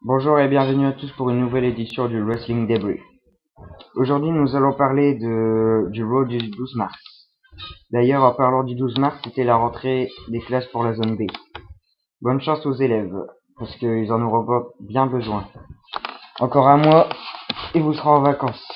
Bonjour et bienvenue à tous pour une nouvelle édition du Wrestling Debris. Aujourd'hui, nous allons parler du Raw du 12 mars. D'ailleurs, en parlant du 12 mars, c'était la rentrée des classes pour la zone B. Bonne chance aux élèves, parce qu'ils en auront bien besoin. Encore un mois, et vous serez en vacances.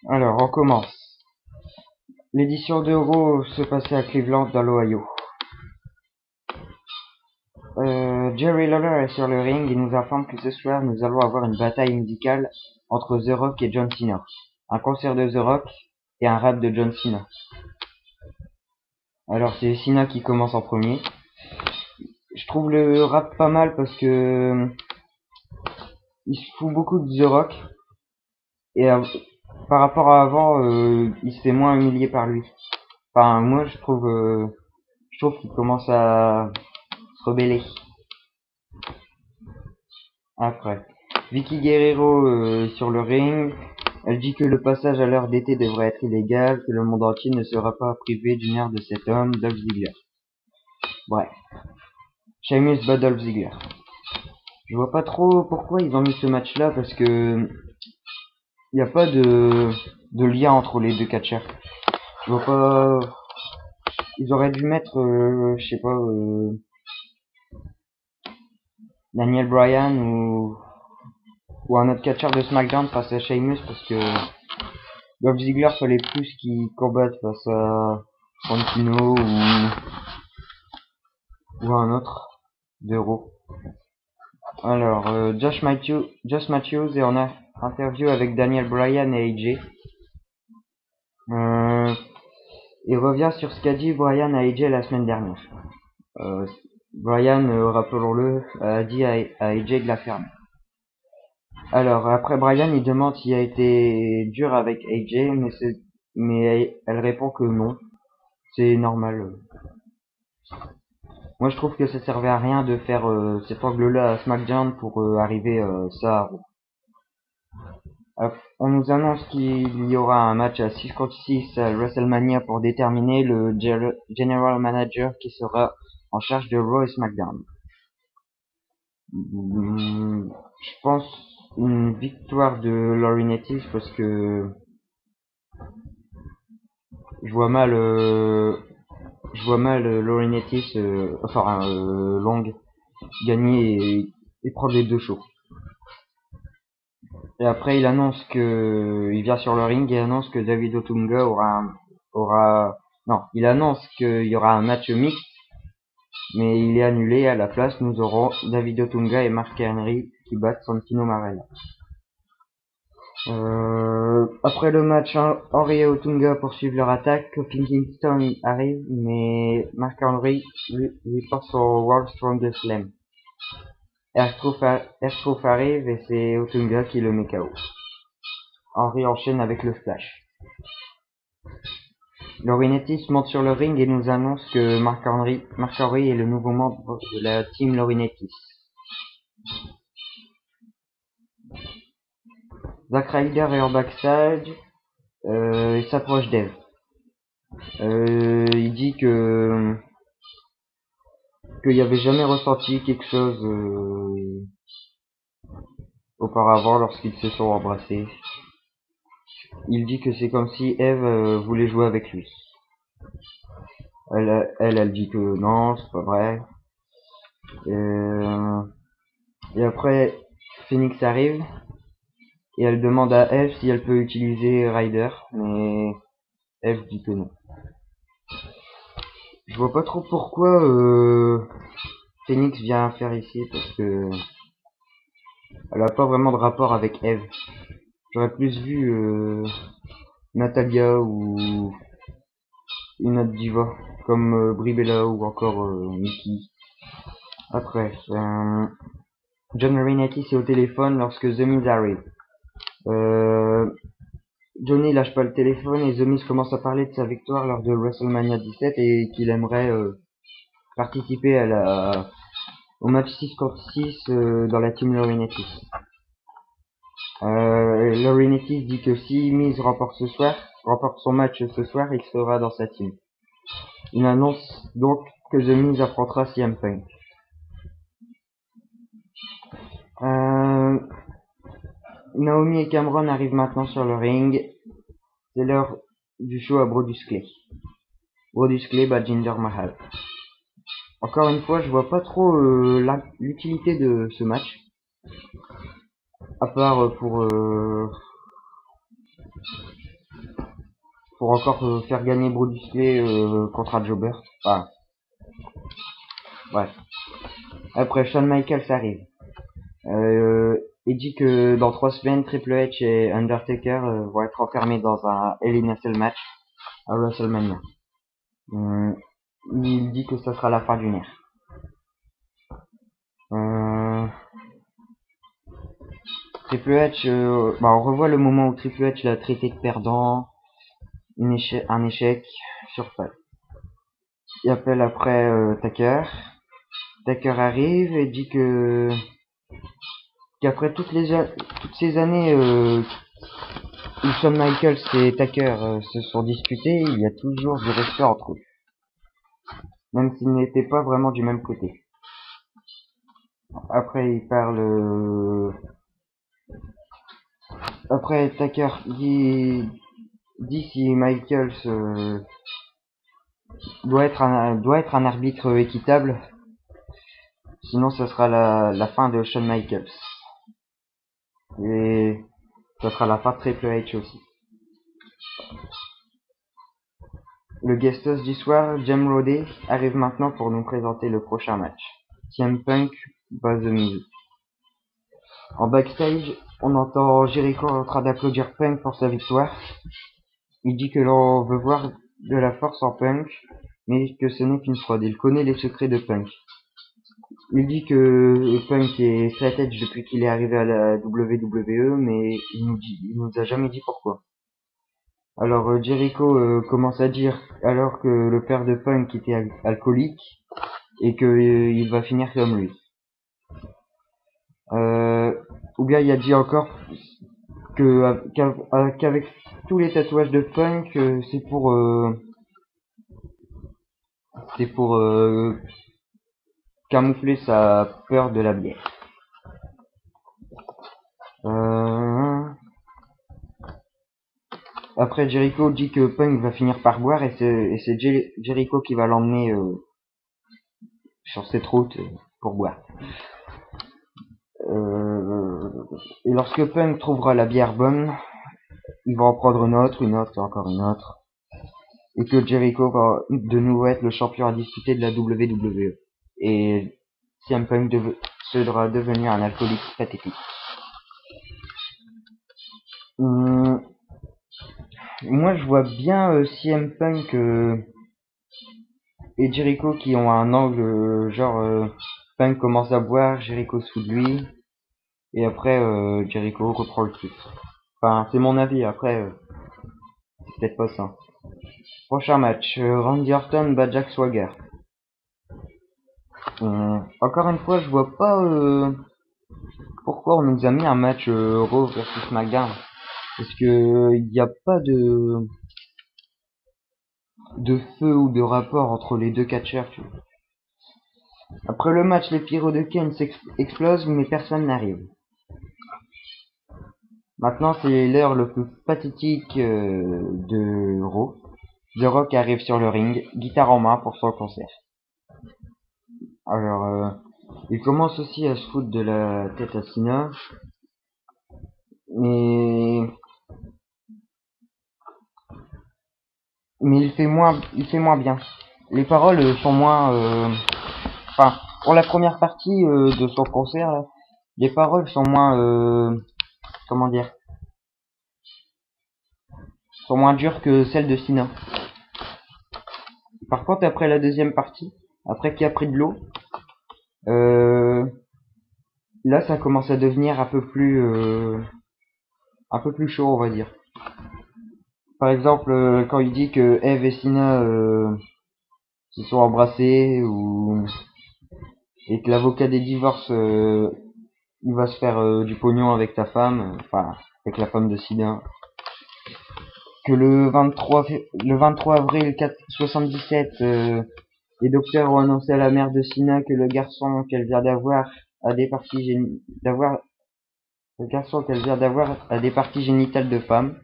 Alors, on commence. L'édition de Raw se passait à Cleveland, dans l'Ohio. Jerry Lawler est sur le ring et nous informe que ce soir nous allons avoir une bataille musicale entre The Rock et John Cena. Un concert de The Rock et un rap de John Cena. Alors c'est Cena qui commence en premier. Je trouve le rap pas mal parce que il se fout beaucoup de The Rock et par rapport à avant, il se fait moins humilier par lui. Enfin moi je trouve qu'il commence à se rebeller. Après, Vicky Guerrero sur le ring, elle dit que le passage à l'heure d'été devrait être illégal, que le monde entier ne sera pas privé d'une heure de cet homme, Dolph Ziggler. Bref, Sheamus bat Dolph Ziggler. Je vois pas trop pourquoi ils ont mis ce match-là parce que il n'y a pas de lien entre les deux catcheurs. Je vois pas. Ils auraient dû mettre, je sais pas, Daniel Bryan ou un autre catcheur de SmackDown face à Sheamus parce que Dolph Ziggler fallait plus qu'il combatte face à Santino ou un autre de Raw. Alors, Josh Matthews est en interview avec Daniel Bryan et AJ. Il revient sur ce qu'a dit Bryan à AJ la semaine dernière. Bryan, rappelons-le, a dit à AJ de la fermer. Alors, après Bryan, il demande s'il a été dur avec AJ, mais elle répond que non. C'est normal. Moi, je trouve que ça servait à rien de faire cet angle-là à SmackDown pour arriver ça à Raw. On nous annonce qu'il y aura un match à 6 contre 6 à WrestleMania pour déterminer le General Manager qui sera en charge de Raw et SmackDown. Je pense une victoire de Laurinaitis parce que je vois mal Laurinaitis Long gagner et prendre les deux shows. Et après il annonce que il vient sur le ring et annonce que David Otunga il annonce qu'il y aura un match mixte mais il est annulé. À la place nous aurons David Otunga et Mark Henry qui battent Santino Marella. Après le match, Henry et Otunga poursuivent leur attaque. Kofi Kingston arrive, mais Mark Henry lui porte son World Strongest Slam. R-Truth arrive et c'est Otunga qui le met KO. Henry enchaîne avec le splash. Laurinaitis monte sur le ring et nous annonce que Mark Henry est le nouveau membre de la team Laurinaitis. Zack Ryder est en backstage, il s'approche d'Eve. Il dit qu'il avait jamais ressenti quelque chose auparavant lorsqu'ils se sont embrassés. Il dit que c'est comme si Eve voulait jouer avec lui. Elle dit que non, c'est pas vrai. Et après, Phoenix arrive et elle demande à Eve si elle peut utiliser Ryder, mais Eve dit que non. Je vois pas trop pourquoi Phoenix vient faire ici parce que elle a pas vraiment de rapport avec Eve. J'aurais plus vu Natalia ou une autre diva comme Brie Bella ou encore Nikki. Après, John Laurinaitis est au téléphone lorsque The Miz arrive. Johnny lâche pas le téléphone et The Miz commence à parler de sa victoire lors de WrestleMania 17 et qu'il aimerait participer au match 6 contre 6 dans la team Laurinaitis. Laurinaitis dit que si Miz remporte son match ce soir, il sera dans sa team. Il annonce donc que The Miz affrontera CM Punk. Naomi et Cameron arrivent maintenant sur le ring. C'est l'heure du show à Brodus Clay. Brodus Clay bat Jinder Mahal. Encore une fois, je vois pas trop l'utilité de ce match. À part pour encore faire gagner Brodus Clay contre un jobber. Enfin, bref. Après, Shawn Michaels arrive. Il dit que dans 3 semaines, Triple H et Undertaker vont être enfermés dans un Hell in a Cell match à WrestleMania. Il dit que ça sera la fin d'une ère. Triple H, on revoit le moment où Triple H l'a traité de perdant, un échec sur patte. Il appelle après Taker. Taker arrive et dit qu'après toutes ces années où Shawn Michaels et Taker se sont disputés, il y a toujours du respect entre eux, même s'ils n'étaient pas vraiment du même côté. Après il parle après Taker dit si Michaels doit être un arbitre équitable, sinon ça sera la fin de Shawn Michaels. Et ça sera la fin de Triple H aussi. Le guest host du soir, Jim Roddy, arrive maintenant pour nous présenter le prochain match. CM Punk bat The Miz. En backstage, on entend Jericho en train d'applaudir Punk pour sa victoire. Il dit que l'on veut voir de la force en Punk, mais que ce n'est qu'une fraude. Il connaît les secrets de Punk. Il dit que Punk est straight edge depuis qu'il est arrivé à la WWE, mais il nous a jamais dit pourquoi. Alors Jericho commence à dire alors que le père de Punk était alcoolique et que il va finir comme lui. Ou bien il a dit encore qu'avec tous les tatouages de Punk, c'est pour camoufler sa peur de la bière. Après Jericho dit que Punk va finir par boire et c'est Jericho qui va l'emmener sur cette route pour boire. Et lorsque Punk trouvera la bière bonne, il va en prendre une autre et encore une autre. Et que Jericho va de nouveau être le champion à disputer de la WWE. Et CM Punk sera devenir un alcoolique pathétique. Moi je vois bien CM Punk et Jericho qui ont un angle Punk commence à boire, Jericho se fout de lui, et après Jericho reprend le titre. Enfin, c'est mon avis, après c'est peut-être pas ça. Prochain match, Randy Orton bat Jack Swagger. Encore une fois, je vois pas pourquoi on nous a mis un match Raw versus SmackDown. Parce que il n'y a pas de feu ou de rapport entre les deux catcheurs. Après le match, les pyros de Kane explosent, mais personne n'arrive. Maintenant, c'est l'heure le plus pathétique de Raw. The Rock arrive sur le ring, guitare en main pour son concert. Alors, il commence aussi à se foutre de la tête à Cena, mais il fait moins bien. Les paroles sont moins, enfin, pour la première partie de son concert, là, les paroles sont moins, comment dire, sont moins dures que celles de Cena. Par contre, après la deuxième partie, après qu'il a pris de l'eau, là, ça commence à devenir un peu plus chaud, on va dire. Par exemple, quand il dit que Eve et Cena se sont embrassés et que l'avocat des divorces il va se faire du pognon avec ta femme, enfin avec la femme de Cena. Que le 23 avril 77, les docteurs ont annoncé à la mère de Cena que le garçon qu'elle vient d'avoir a des parties Le garçon qu'elle vient d'avoir a des parties génitales de femme.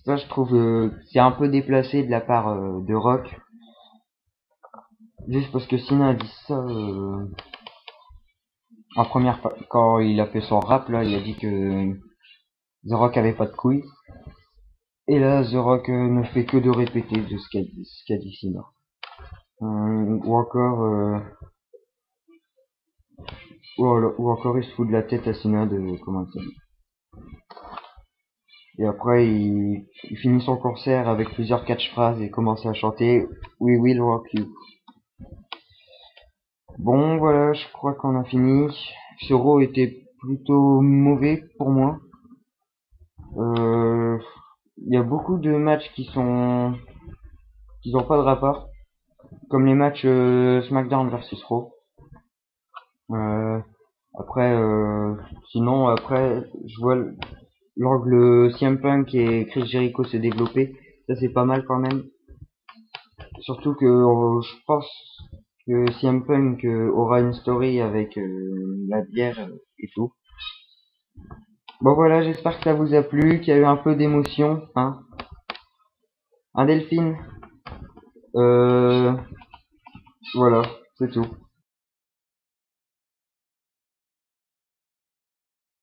Ça, je trouve c'est un peu déplacé de la part de Rock. Juste parce que sinon elle dit ça en première fois, quand il a fait son rap là, il a dit que The Rock avait pas de couilles. Et là, The Rock ne fait que de répéter de ce qu'a dit Cena. Ou encore, ou encore il se fout de la tête à Cena de comment ça. Et après, il finit son concert avec plusieurs catchphrases et commence à chanter We Will Rock You. Bon, voilà, je crois qu'on a fini. Ce Raw était plutôt mauvais pour moi. Il y a beaucoup de matchs qui ont pas de rapport, comme les matchs SmackDown versus Raw. Euh, après, sinon, après, je vois l'angle CM Punk et Chris Jericho se développer. Ça, c'est pas mal quand même. Surtout que je pense que CM Punk aura une story avec la bière et tout. Bon voilà, j'espère que ça vous a plu, qu'il y a eu un peu d'émotion, hein. Un Delphine. Voilà, c'est tout.